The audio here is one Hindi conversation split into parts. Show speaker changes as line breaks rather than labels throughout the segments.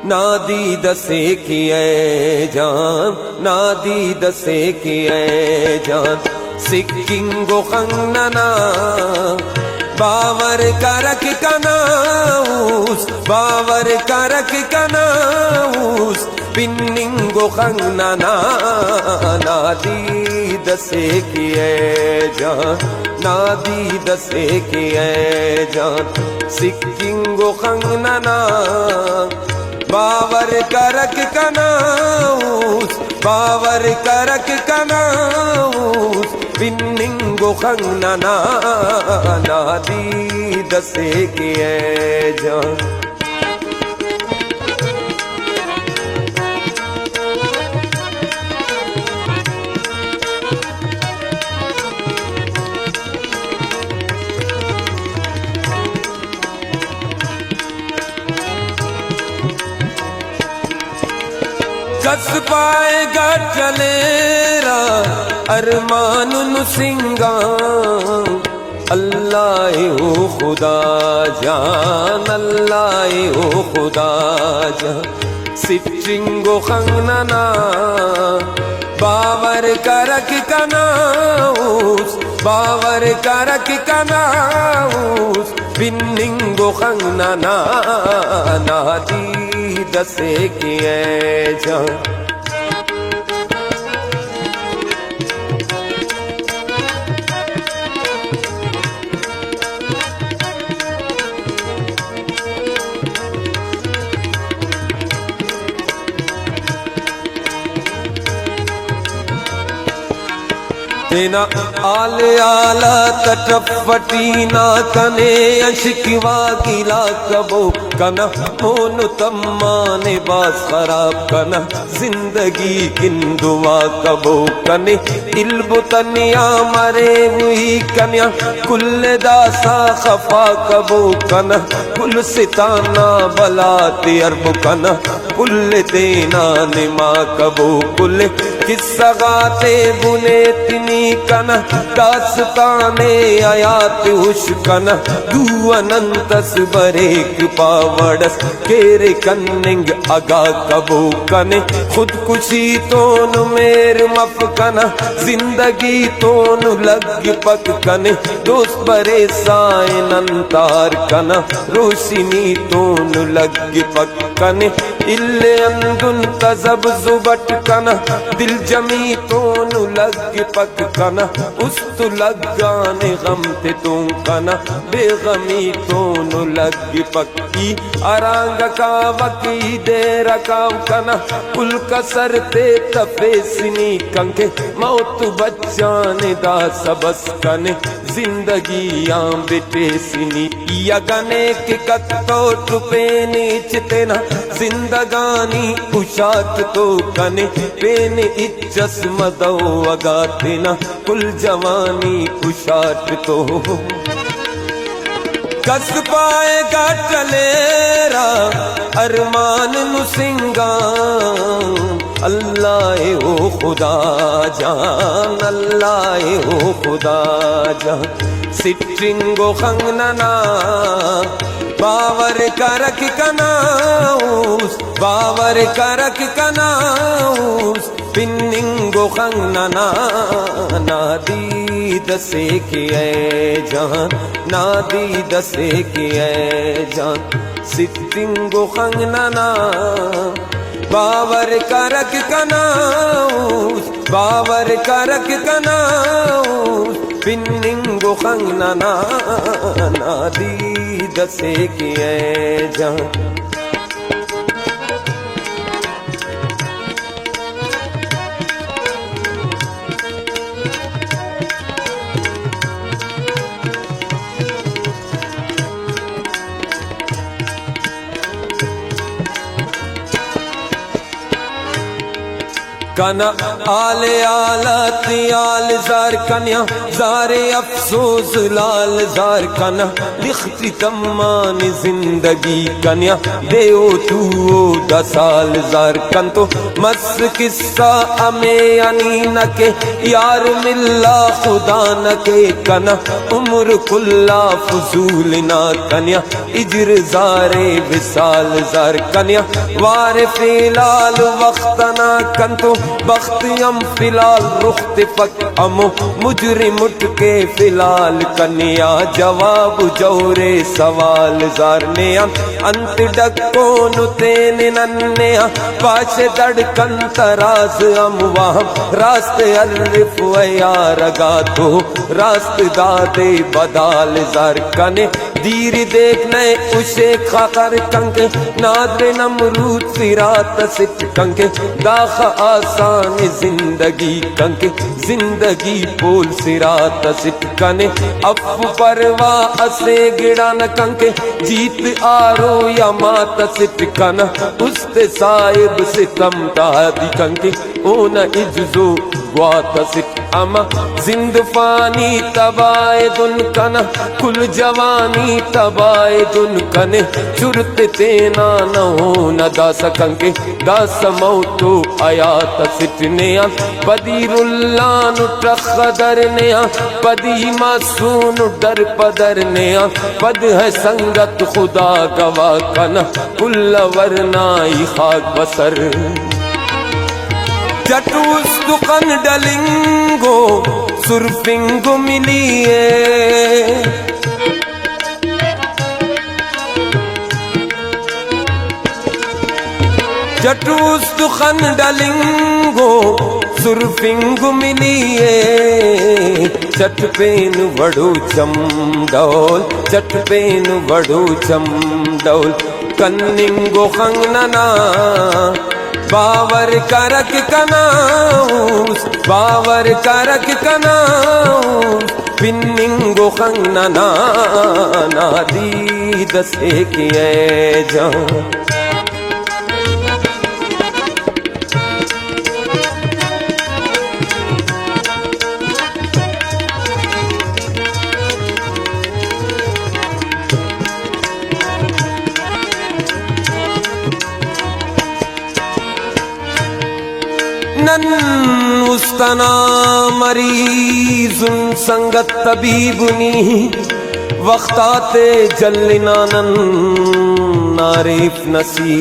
नादी दसे किए जान नादी दसे किए जान सिक्किंगो खंगना बावर करक कनाऊस बावर करक कनाऊस पिन्निंगो खंगना नादी दसे किए जान नादी दसे किए जान सिक्किंगो खंगना बावर करक कनाऊस बावर करक कनाऊस पिन्निंगो खंगना नादी दसे किए जान कस पाएगा चलेरा अरमान सिंगा अल्लाह ओ खुदा जान अल्लाह ओ खुदा जान सिट्रिंगो खंगना बावर करक कनाऊस बावर करक कनाऊस पिन्निंगो खंगना नादी दसे किए जान तेना आले आला तटपटीना कने अशिकवा गिला कबो कना मोनु तम्माने बास खराब कना जिंदगी किंदुआ कबो कने इल्बु तनिया मरे हुई कन्या कुल दासा खफा कबो कना कुल सिताना बलाते अरब कना कुल देना निमा कबो कुल किस्सा गाते बुने तिनी कना दास्ताने आयात हुश कना दू अनंतस बरेक पावड़स केरे कन्निंग अगा कबो कने खुदकुशी तोन मेर मफ कना जिंदगी तोन लग पक कने दोस्त बरे साइन अंतार कना रोशनी तोन लग पक कने इल्ले अंदुन तजब जुबट कना दिल जमी तोन लग पक कना उस्तु लगाने गम ते तुम कना बेगमी तोन लग पक्की अरांग का वकी दे रकाव कना कुल कसर ते तफेसनी कंके मौत बच्चाने दा सबस कने जिंदगी आम बेटे सिनी यगने के कत्तो टुपेने चितेना जिंदगानी उशात तो कने पेने इज्जस मदो अगातेना कुल जवानी उशात तो कस पाएगा चलेरा अरमान सिंगा अल्लाह ओ खुदा जान अल्लाह ओ खुदा जान सिट्रिंगो खंगना बावर करक कनाऊस बावर करक कनाऊस पिन्निंगो खंगना नादी दसे किए जान नादी दसे किए जान सिट्रिंगो खंगना बावर करक कनाऊस बावर करक कनाऊस पिन्निंगो खंगना नादी दसे किए जान कना आले आलत आल जार कन्या जारे अफसोस लाल जार कना लिखती तम्मान जिंदगी कन्या देओ तू 10 साल जार कन तो मस किस्सा अमे यानी न के यार मिल्ला खुदा न के कना उम्र कुल्ला फजूल ना कन्या इजर ज़ारे विसाल ज़ार कन्या वारे फिलाल वक्त ना कंतो बख्तियम फिलाल रुख्त फक अमो मुजरिम उठ के फिलाल कन्या जवाब जौरे सवाल ज़ार ने अंत डको नुतेन नन्ने पाश दड़कन तराज अमवा रास्ते अर्रिफ यारगा तो रास्त दादे बदाल ज़ार कने दीर देखने उसे खाकर कंके नादरे नमरूद सिरात सिट कंके दाख आसान जिंदगी कंके जिंदगी पोल सिरात सिट कने अफ परवा असे गिड़ा न कंके जीत आरो या मात सिट कना उस्ते साहिब सितम दादी कंके ओ न इज्जो ग्वात सिट अमा जिंद फानी तबाए दुन कना कुल जवानी तबाए दुन कने चुरत तेना न हो न दा सकंके दास मौतो आयात सिटने पदीरुल्ला नु ट्रखदर ने पदी मासून डर पदर ने पद है संगत खुदा गवा कना कुल वरनाई खाक बसर जटूस दुकन डलिंगो सुरफिंगो मिलिए जटूस दुकन डलिंगो सुरफिंगो मिलिए चट पेन वड़ो चमडौल चट पेन वड़ो चमडौल कन्निंगो खंगनना बावर करक कनाऊस बावर करक कनाऊस पिन्निंगो खंगनना नादी दसे किए जान उस्तना मरीजुन संगत तबीबुनी वक्ताते जल्लिनानन नारिफ नसीबिनी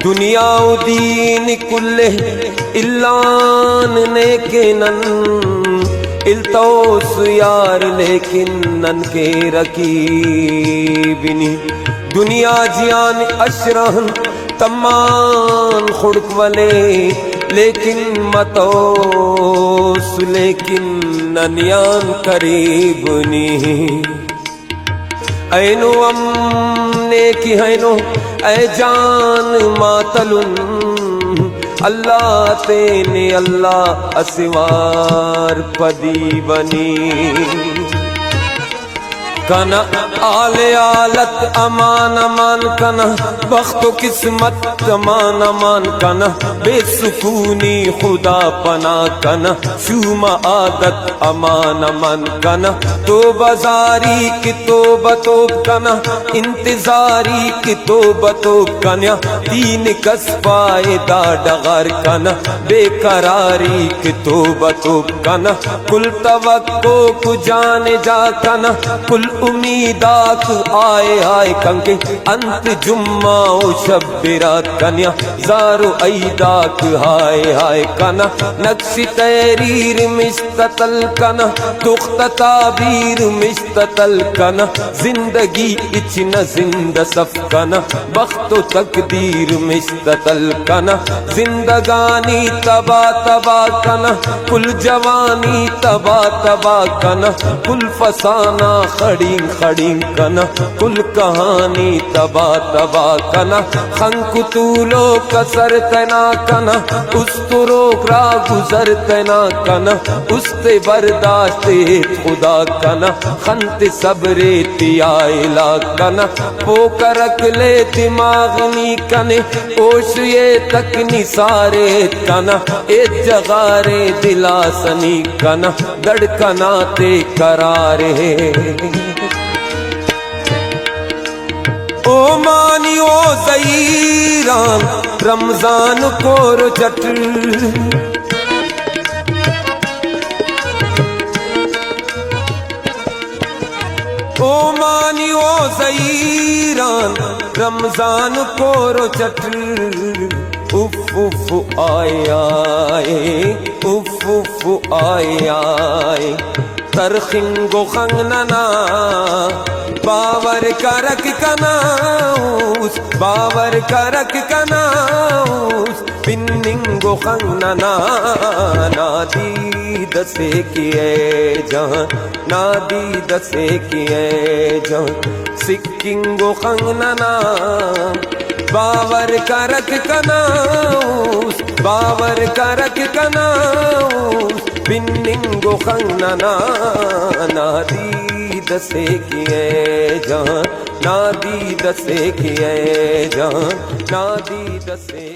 दुनिया दीन कुल्ले इल्लान नेकेनन इल्तौस यार लेकिन नन के रकीबिनी दुनिया जियान अशरहन तमान खुड़क वले लेकिन मतोस लेकिन ननियान करीबनी ऐनो अमने की हैनो ऐ जान मातलुन अल्लाह तेने अल्लाह असवार पदी बनी कना आले आलत अमान अमान कना बख्तो किस्मत अमान अमान कना बेसुकूनी खुदा पना कना शुमा आदत अमान अमान कना तो बाजारी की तो बतोब कना इंतजारी की तो बतोब कना तीन कसबाए दाडगार कना बेकरारी की तो बतोब कना कुल तवक्को को जाने जा कना कुल उम्मीदाक आए आए कंके अंत जुम्मा ओ शब्बिरात कन्या जारो ऐदाक हाय हाय कना नक्शी तहरीर मिस्ततल कना दुख्त ताबीर मिस्ततल कना जिंदगी इचना जिंदा सफ कना बख्तो तकदीर मिस्ततल कना जिंदगानी तबा तबा कना कुल जवानी तबा तबा कना कुल फसाना खड़ी खड़ी कना कुल कहानी तबा तबा कना खंकुतूलो कसर तना कना उस्तुरो रा गुजर तना कना उस्ते बर्दाश्ते खुदा कना खंत सबरे तियाइला कना पोकरक ले दिमागनी कने ओश ये तक निसारे कना ए जगारे दिलासनी कना धड़कना ते करारे ओ मानी ओ ज़ईरान रमजान को ओ मानियो ज़ईरान रमजान को रोचट उफ उफ आए आए उफ उफ आए आए तरखिंगो खंगनना बावर करक कनाउस बावर करक कनाउस पिन्निंगो खंगनना नादी दसे किए जहां नादी दसे किए जहां सिक्किंगो खंगनना बावर करक कनाउस बावर करक कनाउस पिन्निंगो खंगनना नादी दसे किए जहां नादी दसे किए जहां नादी दसे